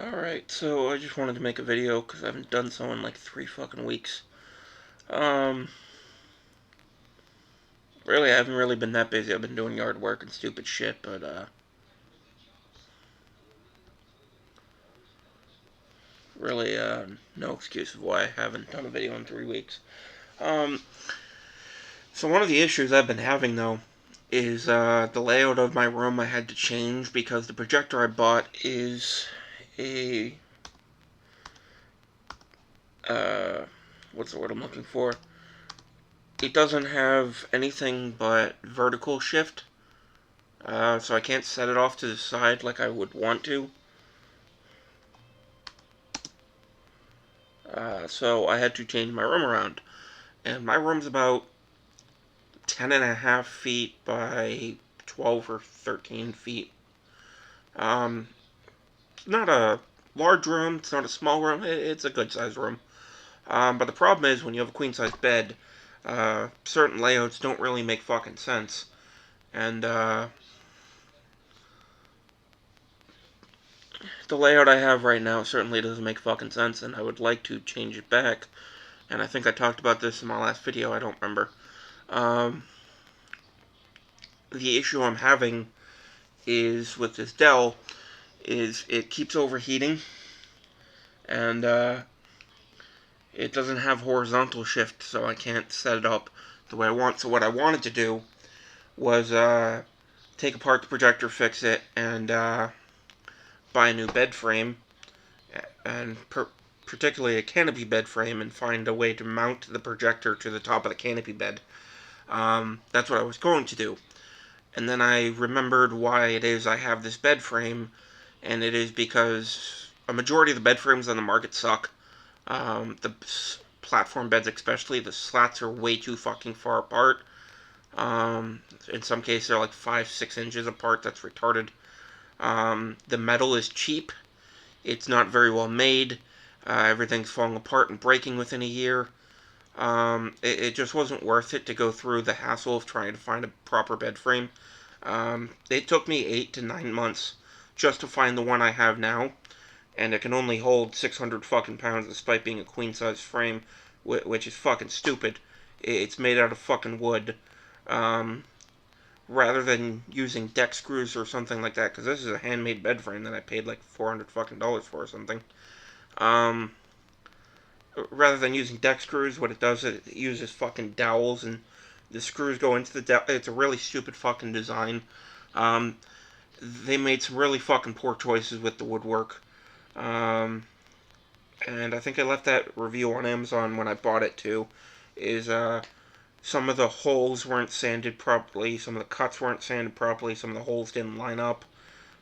Alright, so I just wanted to make a video because I haven't done so in like 3 fucking weeks. Really, I haven't really been that busy. I've been doing yard work and stupid shit, but, really, no excuse of why I haven't done a video in 3 weeks. Um, so one of the issues I've been having, though, is, the layout of my room I had to change because the projector I bought is a, uh, what's the word I'm looking for? It doesn't have anything but vertical shift. So I can't set it off to the side like I would want to. So I had to change my room around. And my room's about 10.5 feet by 12 or 13 feet. It's not a large room, it's not a small room, it's a good sized room. But the problem is when you have a queen size bed, certain layouts don't really make fucking sense. And, the layout I have right now certainly doesn't make fucking sense, and I would like to change it back. And I think I talked about this in my last video, I don't remember. Um, the issue I'm having is with this Dell is it keeps overheating, and it doesn't have horizontal shift, so I can't set it up the way I want. So what I wanted to do was take apart the projector, fix it, and buy a new bed frame, and particularly a canopy bed frame, and find a way to mount the projector to the top of the canopy bed. That's what I was going to do. And then I remembered why it is I have this bed frame, and it is because a majority of the bed frames on the market suck. The platform beds especially, the slats are way too fucking far apart. In some cases they're like 5-6 inches apart. That's retarded. The metal is cheap. It's not very well made. Everything's falling apart and breaking within a year. It just wasn't worth it to go through the hassle of trying to find a proper bed frame. It took me 8 to 9 months just to find the one I have now, and it can only hold 600 fucking pounds despite being a queen size frame, which is fucking stupid. It's made out of fucking wood. Rather than using deck screws or something like that, because this is a handmade bed frame that I paid like $400 fucking dollars for or something. Um, Rather than using deck screws, what it does is it uses fucking dowels, and the screws go into the dowel. It's a really stupid fucking design. Um, they made some really fucking poor choices with the woodwork. Um, and I think I left that review on Amazon when I bought it too. Is some of the holes weren't sanded properly, some of the cuts weren't sanded properly, some of the holes didn't line up.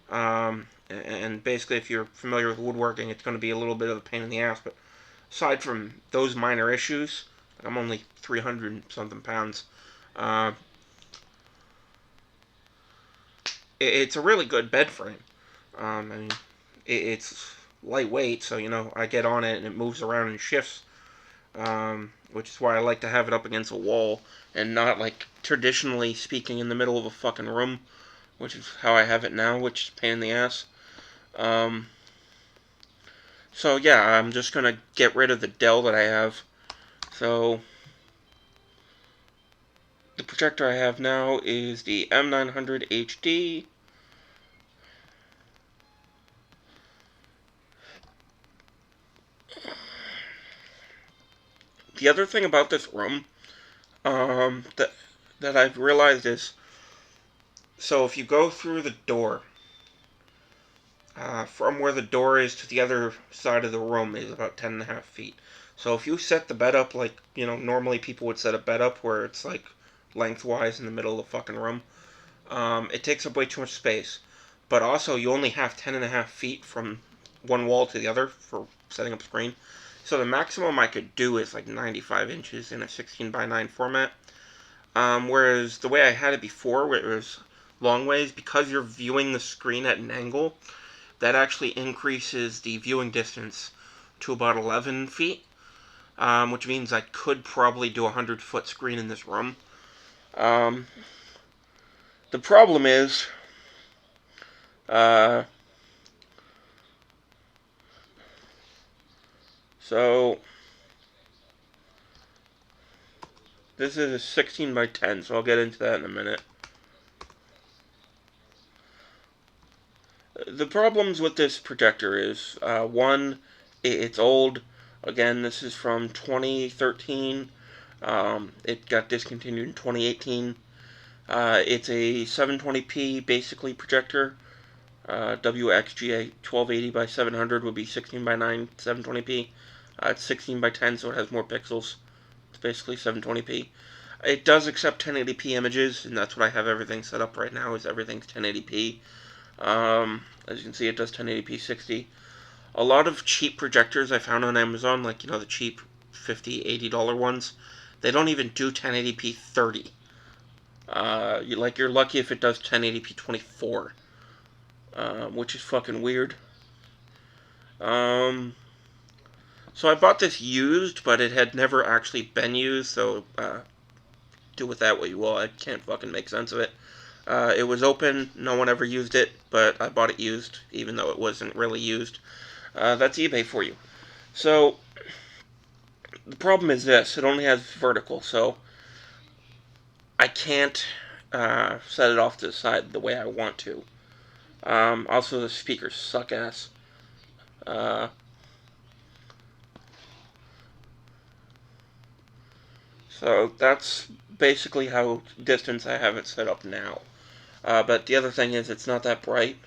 And basically, if you're familiar with woodworking, it's going to be a little bit of a pain in the ass. But aside from those minor issues, I'm only 300 something pounds. Uh, it's a really good bed frame. I mean, it's lightweight, so I get on it and it moves around and shifts. Which is why I like to have it up against a wall and not like traditionally speaking in the middle of a fucking room, which is how I have it now, which is a pain in the ass. Um, so yeah, I'm just gonna get rid of the Dell that I have. So the projector I have now is the M900 HD. The other thing about this room, that I've realized is, so if you go through the door, from where the door is to the other side of the room is about 10.5 feet. So if you set the bed up like, normally people would set a bed up where it's like lengthwise in the middle of the fucking room, it takes up way too much space. But also, you only have 10.5 feet from one wall to the other for setting up screen. So the maximum I could do is like 95 inches in a 16 by 9 format. Whereas the way I had it before, where it was long ways, because you're viewing the screen at an angle, that actually increases the viewing distance to about 11 feet, which means I could probably do a 100-foot screen in this room. Um, the problem is, uh, So this is a 16 by 10, so I'll get into that in a minute. The problems with this projector is, one, it's old. Again, this is from 2013. It got discontinued in 2018. It's a 720p basically projector. WXGA 1280 by 700 would be 16 by 9 720p. It's 16 by 10, so it has more pixels. It's basically 720p. It does accept 1080p images, and that's what I have everything set up right now. Is everything's 1080p. As you can see, it does 1080p 60. A lot of cheap projectors I found on Amazon, like, the cheap $50, $80 ones, they don't even do 1080p 30. You're lucky if it does 1080p 24, which is fucking weird. So I bought this used, but it had never actually been used, so do with that what you will. I can't fucking make sense of it. It was open, no one ever used it, but I bought it used, even though it wasn't really used. That's eBay for you. So, the problem is this, it only has vertical, so I can't set it off to the side the way I want to. Also, the speakers suck ass. So that's basically how distance I have it set up now. But the other thing is it's not that bright.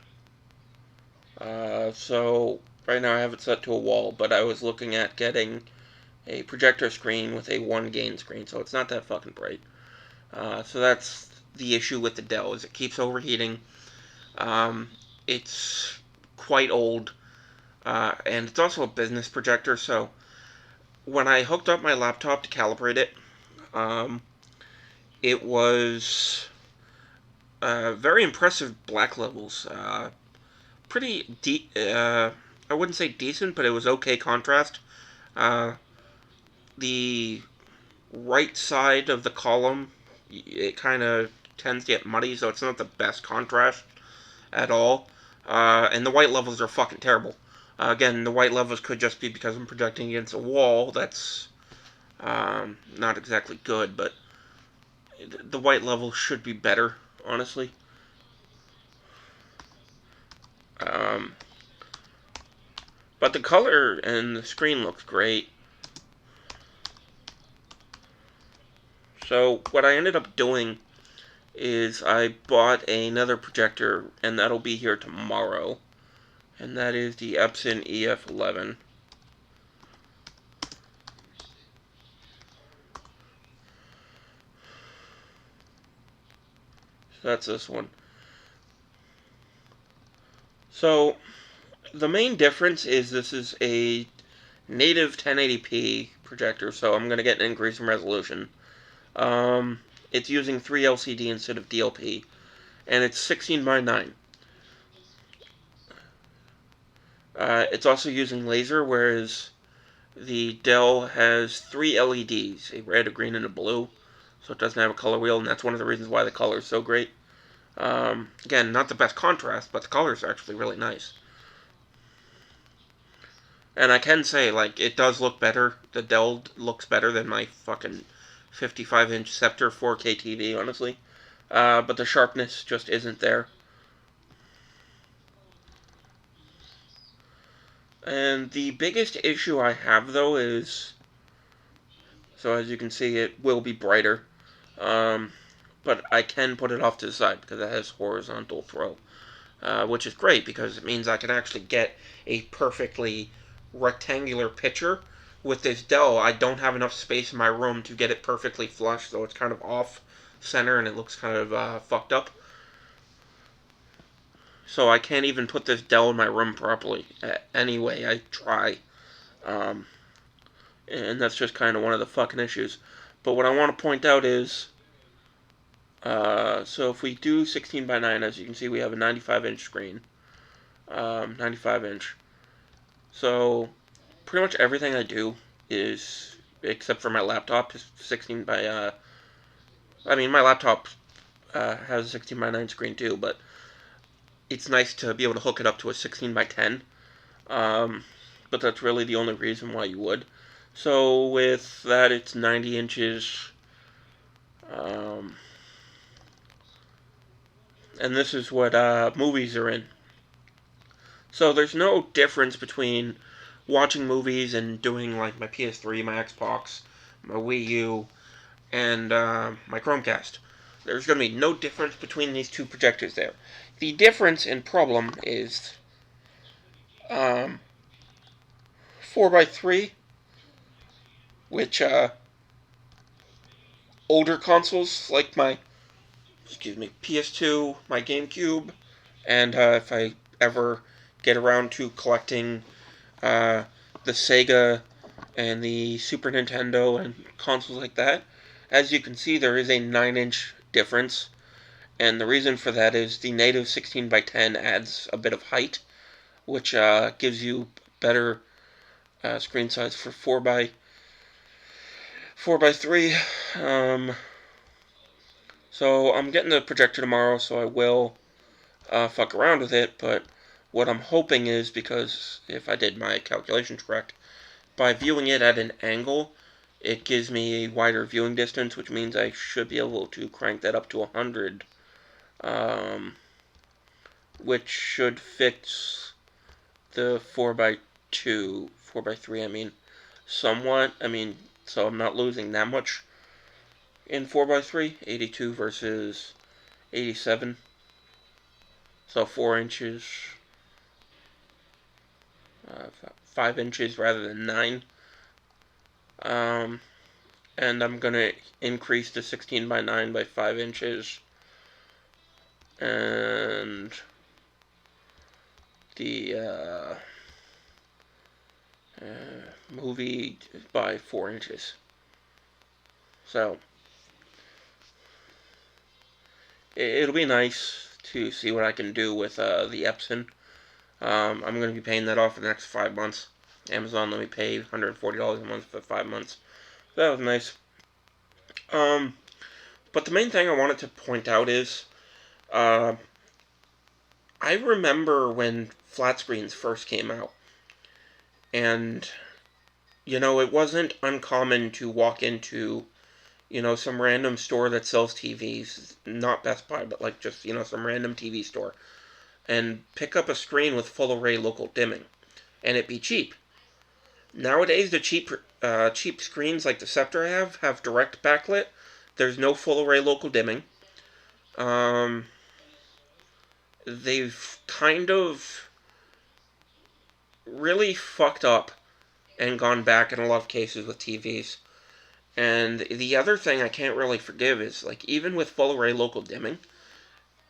So right now I have it set to a wall, but I was looking at getting a projector screen with a 1 gain screen, so it's not that fucking bright. So that's the issue with the Dell, is it keeps overheating. It's quite old, and it's also a business projector, so when I hooked up my laptop to calibrate it, it was very impressive black levels. Pretty I wouldn't say decent, but it was okay contrast. The right side of the column, it kind of tends to get muddy, so it's not the best contrast at all. And the white levels are fucking terrible. Again, the white levels could just be because I'm projecting against a wall. That's not exactly good, but the white level should be better, honestly. But the color and the screen looks great. So what I ended up doing is I bought another projector, and that'll be here tomorrow. And that is the Epson EF11. So that's this one. So the main difference is this is a native 1080p projector, so I'm going to get an increase in resolution. It's using 3 LCD instead of DLP, and it's 16 by 9. It's also using laser, whereas the Dell has 3 LEDs, a red, a green, and a blue, so it doesn't have a color wheel, and that's one of the reasons why the color is so great. Again, not the best contrast, but the colors are actually really nice. And I can say, like, it does look better. The Dell looks better than my fucking 55-inch Scepter 4K TV, honestly. But the sharpness just isn't there. And the biggest issue I have, though, is... So as you can see, it will be brighter. But I can put it off to the side because it has horizontal throw. Which is great because it means I can actually get a perfectly rectangular picture. With this Dell, I don't have enough space in my room to get it perfectly flush, so it's kind of off center and it looks kind of fucked up. So I can't even put this Dell in my room properly. Anyway, I try. Um, and that's just kind of one of the fucking issues. But what I want to point out is, so if we do 16 by 9, as you can see, we have a 95-inch screen. 95-inch. So pretty much everything I do is, except for my laptop, is 16 by, I mean, my laptop has a 16 by 9 screen too, but it's nice to be able to hook it up to a 16 by 10. but that's really the only reason why you would. So with that, it's 90 inches. And this is what movies are in. So there's no difference between watching movies and doing like my PS3, my Xbox, my Wii U, and my Chromecast. There's going to be no difference between these two projectors there. The difference in problem is 4x3, which older consoles like my PS2, my GameCube, and if I ever get around to collecting the Sega and the Super Nintendo and consoles like that, as you can see, there is a 9-inch difference, and the reason for that is the native 16x10 adds a bit of height, which gives you better screen size for 4x3. So I'm getting the projector tomorrow, so I will fuck around with it, but what I'm hoping is, because if I did my calculations correct, by viewing it at an angle, it gives me a wider viewing distance, which means I should be able to crank that up to 100, which should fix the 4x3, I mean, somewhat. I mean, so I'm not losing that much in 4x3, 82 versus 87. So 4 inches, 5 inches rather than 9. And I'm going to increase the 16x9 by 5 inches. And the movie by 4 inches. So it'll be nice to see what I can do with the Epson. I'm going to be paying that off for the next 5 months. Amazon let me pay $140 a month for 5 months. So that was nice. But the main thing I wanted to point out is, I remember when flat screens first came out. And, it wasn't uncommon to walk into, some random store that sells TVs. Not Best Buy, but like just, some random TV store. And pick up a screen with full array local dimming. And it be cheap. Nowadays, the cheap screens like the Scepter have direct backlit. There's no full array local dimming. They've kind of really fucked up and gone back in a lot of cases with TVs. And the other thing I can't really forgive is, like, even with full array local dimming,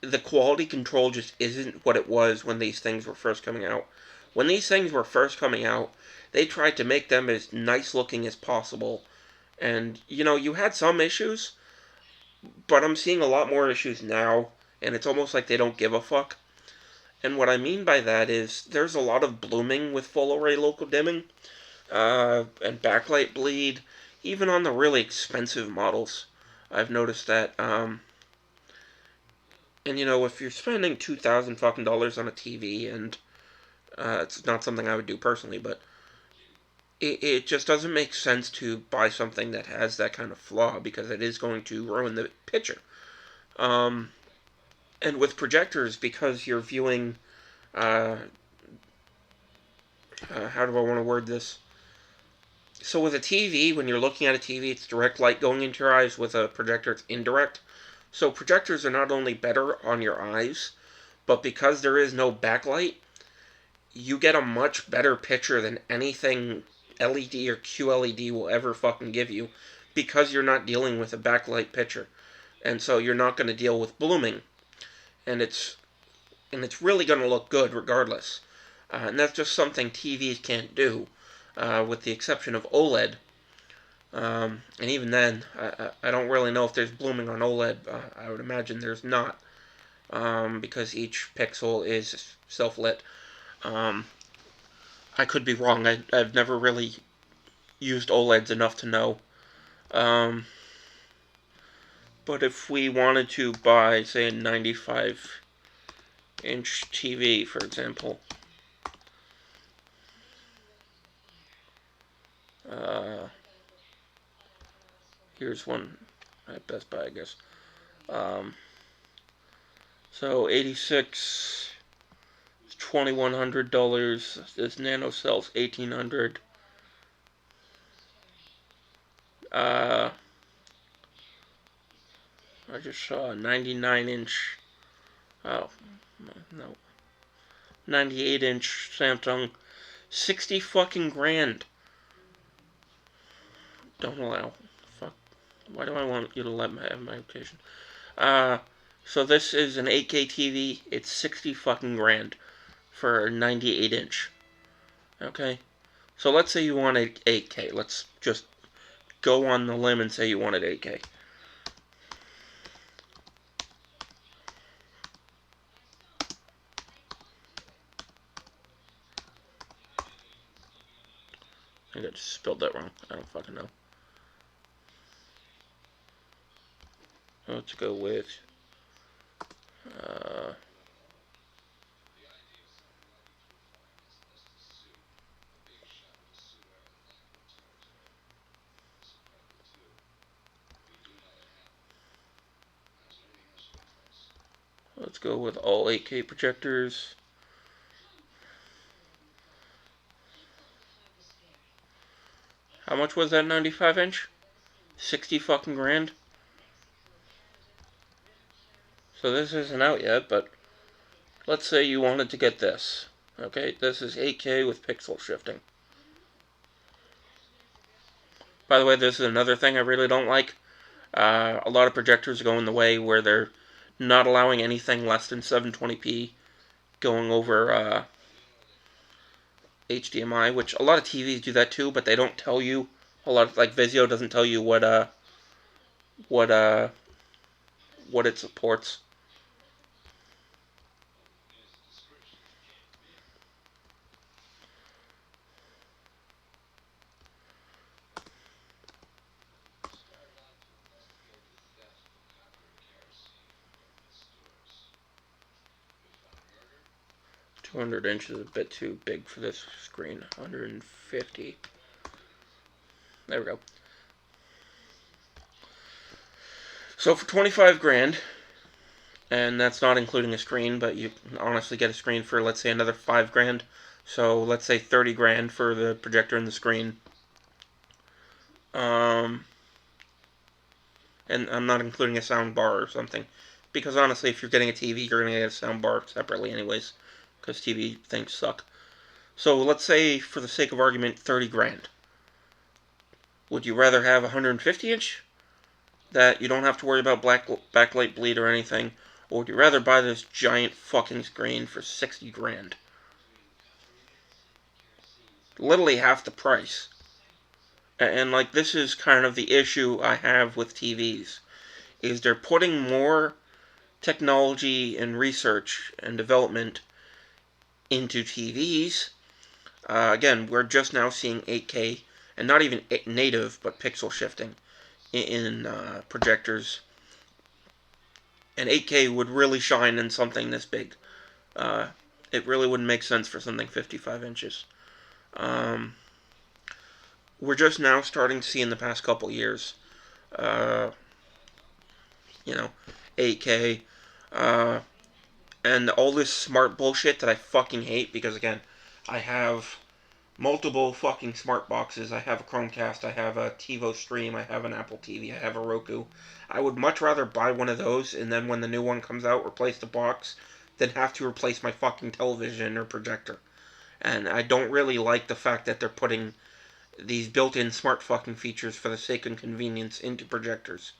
the quality control just isn't what it was when these things were first coming out. When these things were first coming out, they tried to make them as nice looking as possible. And, you had some issues, but I'm seeing a lot more issues now, and it's almost like they don't give a fuck. And what I mean by that is, there's a lot of blooming with full array local dimming, and backlight bleed, even on the really expensive models. I've noticed that, and if you're spending $2,000 fucking dollars on a TV, and it's not something I would do personally, but it just doesn't make sense to buy something that has that kind of flaw, because it is going to ruin the picture. And with projectors, because you're viewing, how do I want to word this? So with a TV, when you're looking at a TV, it's direct light going into your eyes. With a projector, it's indirect. So projectors are not only better on your eyes, but because there is no backlight, you get a much better picture than anything LED or QLED will ever fucking give you, because you're not dealing with a backlight picture. And so you're not going to deal with blooming. And it's really going to look good regardless. And that's just something TVs can't do, with the exception of OLED. And even then, I don't really know if there's blooming on OLED. I would imagine there's not, because each pixel is self-lit. I could be wrong. I've never really used OLEDs enough to know. But if we wanted to buy, say, a 95-inch TV, for example, Uh, here's one at Best Buy, I guess. So 86, $2,100. This Nano Cell's $1,800. I just saw a 99-inch. Oh no, 98-inch Samsung, 60 fucking grand. Don't allow. Fuck. Why do I want you to let me have my location? So this is an 8K TV. It's 60 fucking grand for a 98-inch. Okay? So let's say you wanted 8K. Let's just go on the limb and say you wanted 8K. I think I just spelled that wrong. I don't fucking know. Let's go with... let's go with all 8K projectors. How much was that 95-inch? 60 fucking grand? So this isn't out yet, but let's say you wanted to get this. Okay, this is 8K with pixel shifting. By the way, this is another thing I really don't like. A lot of projectors are going the way where they're not allowing anything less than 720p going over HDMI, which a lot of TVs do that too, but they don't tell you. A lot of, like, Vizio doesn't tell you what it supports. .200" is a bit too big for this screen. 150. There we go. So for 25 grand, and that's not including a screen, but you can honestly get a screen for, let's say, another 5 grand. So let's say 30 grand for the projector and the screen. And I'm not including a sound bar or something. Because honestly, if you're getting a TV, you're going to get a sound bar separately anyways. Because TV things suck. So let's say, for the sake of argument, 30 grand. Would you rather have a 150-inch that you don't have to worry about backlight bleed or anything? Or would you rather buy this giant fucking screen for 60 grand? Literally half the price. And like, this is kind of the issue I have with TVs. Is they're putting more technology and research and development into TVs. Again, we're just now seeing 8K, and not even native, but pixel shifting in projectors. And 8K would really shine in something this big. It really wouldn't make sense for something 55 inches. We're just now starting to see in the past couple years, 8K, and all this smart bullshit that I fucking hate, because again, I have multiple fucking smart boxes. I have a Chromecast, I have a TiVo Stream, I have an Apple TV, I have a Roku. I would much rather buy one of those, and then when the new one comes out, replace the box, than have to replace my fucking television or projector. And I don't really like the fact that they're putting these built-in smart fucking features for the sake of convenience into projectors.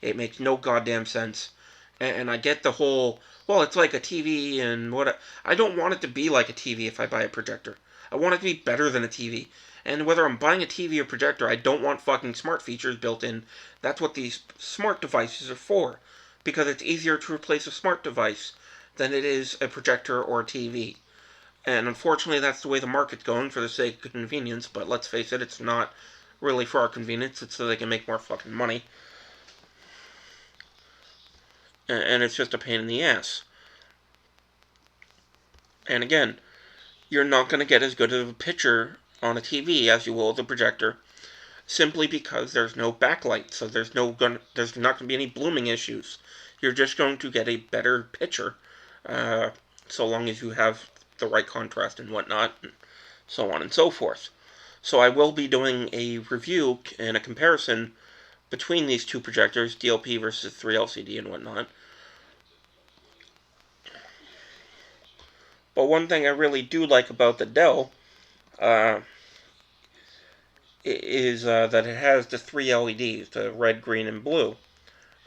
It makes no goddamn sense. And I get the whole, well, it's like a TV and what... I don't want it to be like a TV if I buy a projector. I want it to be better than a TV. And whether I'm buying a TV or projector, I don't want fucking smart features built in. That's what these smart devices are for. Because it's easier to replace a smart device than it is a projector or a TV. And unfortunately, that's the way the market's going for the sake of convenience. But let's face it, it's not really for our convenience. It's so they can make more fucking money. And it's just a pain in the ass. And again, you're not going to get as good of a picture on a TV as you will with a projector, simply because there's no backlight, so there's not going to be any blooming issues. You're just going to get a better picture, uh, so long as you have the right contrast and whatnot, and so on and so forth. So I will be doing a review and a comparison between these two projectors, DLP versus 3LCD and whatnot. But one thing I really do like about the Dell is that it has the three LEDs, the red, green, and blue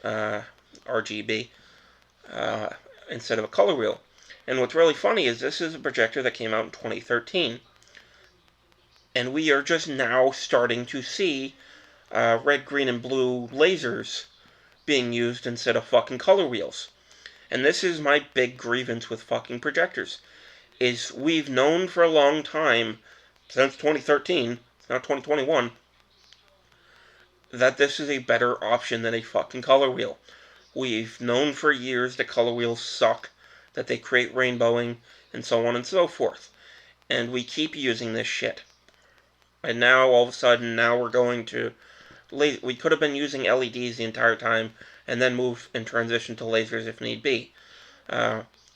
RGB, uh, instead of a color wheel. And what's really funny is this is a projector that came out in 2013, and we are just now starting to see red, green, and blue lasers being used instead of fucking color wheels. And this is my big grievance with fucking projectors, is we've known for a long time, since 2013, it's now 2021, that this is a better option than a fucking color wheel. We've known for years that color wheels suck, that they create rainbowing, and so on and so forth. And we keep using this shit. And now, all of a sudden, now we're going to... We could have been using LEDs the entire time, and then move and transition to lasers if need be.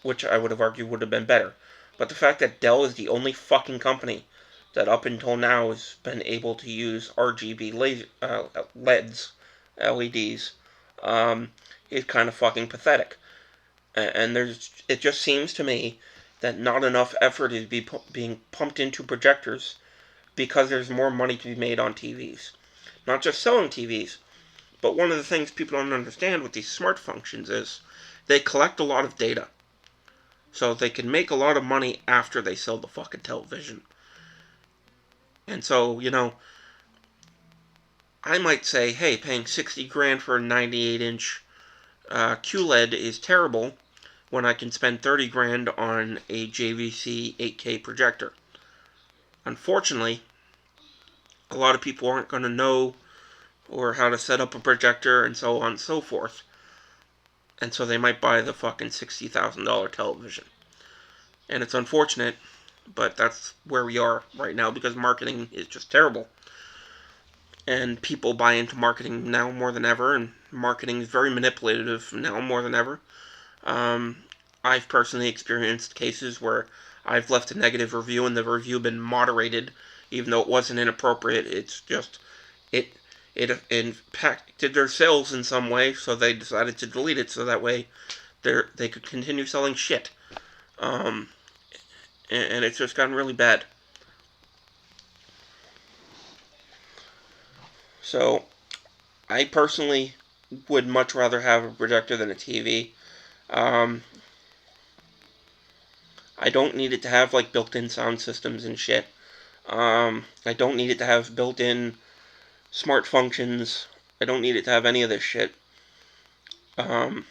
Which I would have argued would have been better. But the fact that Dell is the only fucking company that up until now has been able to use RGB LEDs, LEDs, is kind of fucking pathetic. And it just seems to me that not enough effort is being pumped into projectors because there's more money to be made on TVs. Not just selling TVs, but one of the things people don't understand with these smart functions is they collect a lot of data. So they can make a lot of money after they sell the fucking television. And so, I might say, hey, paying 60 grand for a 98-inch QLED is terrible when I can spend 30 grand on a JVC 8K projector. Unfortunately, a lot of people aren't going to know or how to set up a projector and so on and so forth. And so they might buy the fucking $60,000 television. And it's unfortunate, but that's where we are right now because marketing is just terrible. And people buy into marketing now more than ever, and marketing is very manipulative now more than ever. I've personally experienced cases where I've left a negative review and the review been moderated, even though it wasn't inappropriate. It's just, it impacted their sales in some way, so they decided to delete it so that way they could continue selling shit. And it's just gotten really bad. So, I personally would much rather have a projector than a TV. I don't need it to have like built-in sound systems and shit. I don't need it to have built-in smart functions. I don't need it to have any of this shit. And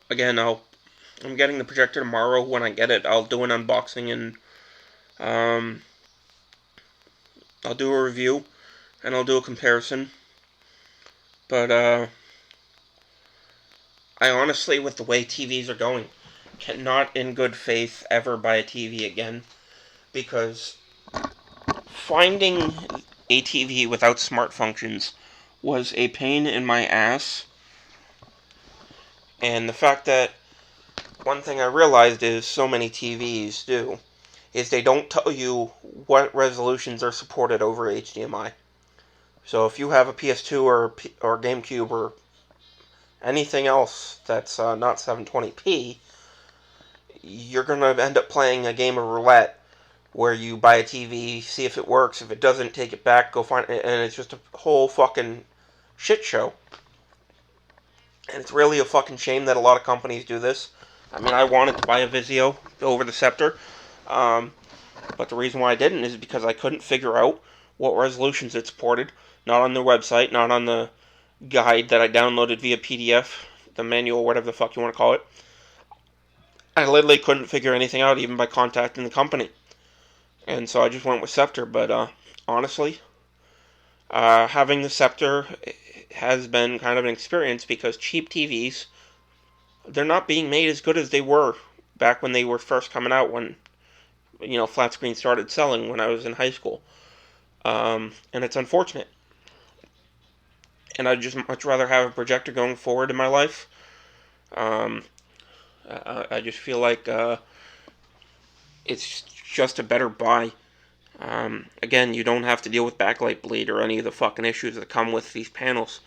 again, I'm getting the projector tomorrow. When I get it, I'll do an unboxing and I'll do a review and I'll do a comparison. But I honestly, with the way TVs are going, cannot in good faith ever buy a TV again, because finding a TV without smart functions was a pain in my ass. And the fact that one thing I realized is so many TVs do is they don't tell you what resolutions are supported over HDMI. So if you have a PS2 or GameCube or anything else that's not 720p, you're going to end up playing a game of roulette where you buy a TV, see if it works. If it doesn't, take it back, go find it, and it's just a whole fucking shit show. And it's really a fucking shame that a lot of companies do this. I mean, I wanted to buy a Vizio over the Scepter, but the reason why I didn't is because I couldn't figure out what resolutions it supported. Not on their website, not on the guide that I downloaded via PDF, the manual, whatever the fuck you want to call it. I literally couldn't figure anything out, even by contacting the company. And so I just went with Scepter, but honestly, having the Scepter has been kind of an experience, because cheap TVs, they're not being made as good as they were back when they were first coming out, when flat screen started selling when I was in high school. And it's unfortunate. And I'd just much rather have a projector going forward in my life. Um, I just feel like it's just a better buy. Again, you don't have to deal with backlight bleed or any of the fucking issues that come with these panels.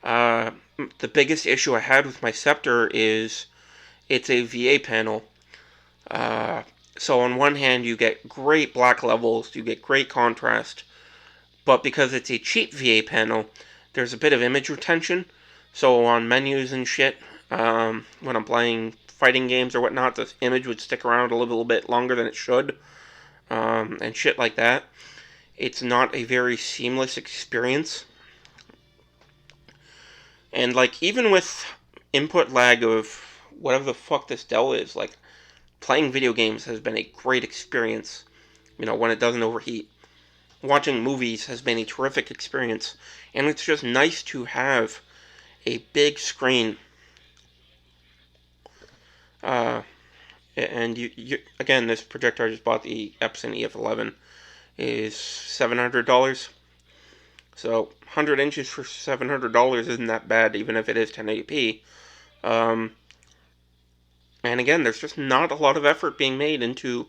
The biggest issue I had with my Scepter is it's a VA panel. So on one hand, you get great black levels, you get great contrast, but because it's a cheap VA panel, there's a bit of image retention. So on menus and shit, when I'm playing fighting games or whatnot, the image would stick around a little bit longer than it should, and shit like that. It's not a very seamless experience. And like, even with input lag of whatever the fuck this Dell is, like, playing video games has been a great experience, when it doesn't overheat. Watching movies has been a terrific experience, and it's just nice to have a big screen. And you again, this projector I just bought, the Epson EF11, is $700. So 100 inches for $700 isn't that bad, even if it is 1080p. And again, there's just not a lot of effort being made into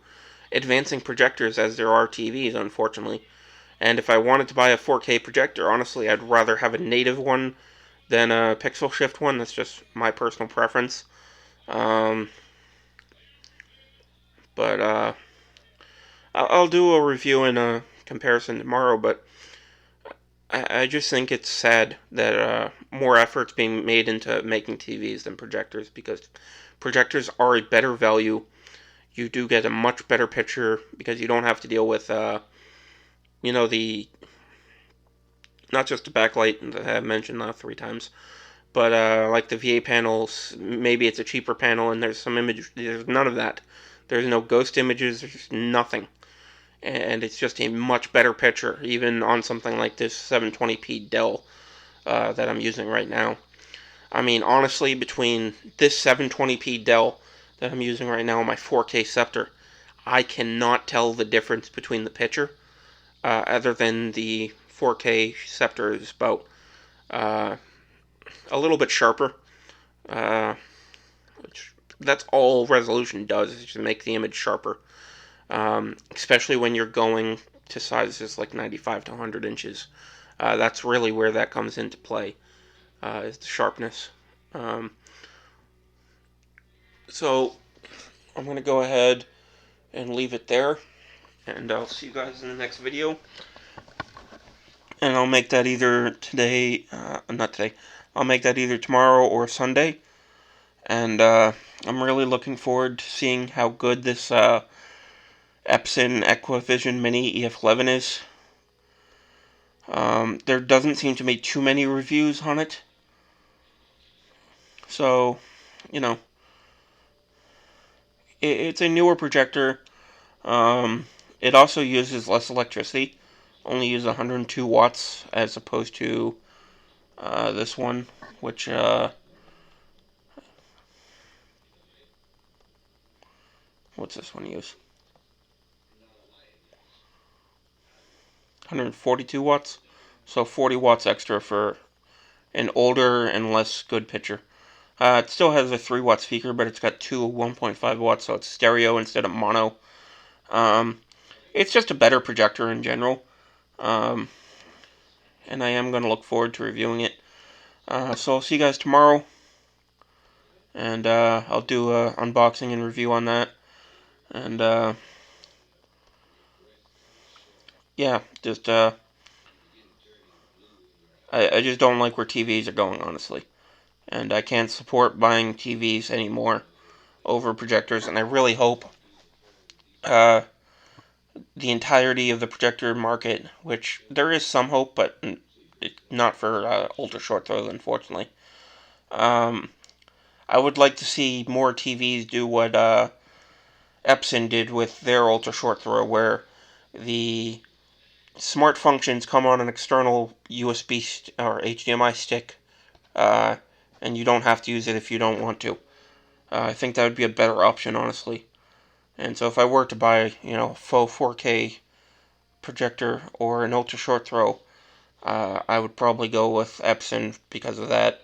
advancing projectors as there are TVs, unfortunately. And if I wanted to buy a 4K projector, honestly, I'd rather have a native one than a pixel shift one. That's just my personal preference. But I'll do a review and a comparison tomorrow, but I just think it's sad that more effort's being made into making TVs than projectors, because projectors are a better value. You do get a much better picture because you don't have to deal with, the, not just the backlight that I mentioned 3 times, but like the VA panels, maybe it's a cheaper panel and there's some image, there's none of that. There's no ghost images, there's nothing. And it's just a much better picture, even on something like this 720p Dell that I'm using right now. I mean, honestly, between this 720p Dell that I'm using right now and my 4K Scepter, I cannot tell the difference between the picture, other than the 4K Scepter is about a little bit sharper. That's all resolution does, is just make the image sharper. Especially when you're going to sizes like 95 to 100 inches. That's really where that comes into play, is the sharpness. So I'm going to go ahead and leave it there, and I'll see you guys in the next video. And I'll make that either today, not today, I'll make that either tomorrow or Sunday. And I'm really looking forward to seeing how good this Epson Equivision Mini EF11 is. There doesn't seem to be too many reviews on it. So, it's a newer projector. It also uses less electricity. Only uses 102 watts as opposed to this one, which what's this one use? 142 watts. So 40 watts extra for an older and less good picture. It still has a 3 watt speaker, but it's got two 1.5 watts, so it's stereo instead of mono. It's just a better projector in general. And I am going to look forward to reviewing it. So I'll see you guys tomorrow. And I'll do an unboxing and review on that. And yeah, just I just don't like where TVs are going, honestly. And I can't support buying TVs anymore over projectors, and I really hope the entirety of the projector market, which there is some hope, but not for ultra short throws, unfortunately. I would like to see more TVs do what Epson did with their ultra short throw, where the smart functions come on an external USB or HDMI stick, and you don't have to use it if you don't want to. I think that would be a better option, honestly. And so if I were to buy, a faux 4K projector or an ultra short throw, I would probably go with Epson because of that.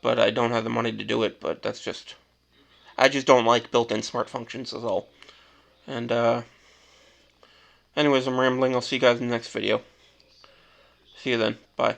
But I don't have the money to do it. But I just don't like built-in smart functions is all. And anyways, I'm rambling. I'll see you guys in the next video. See you then. Bye.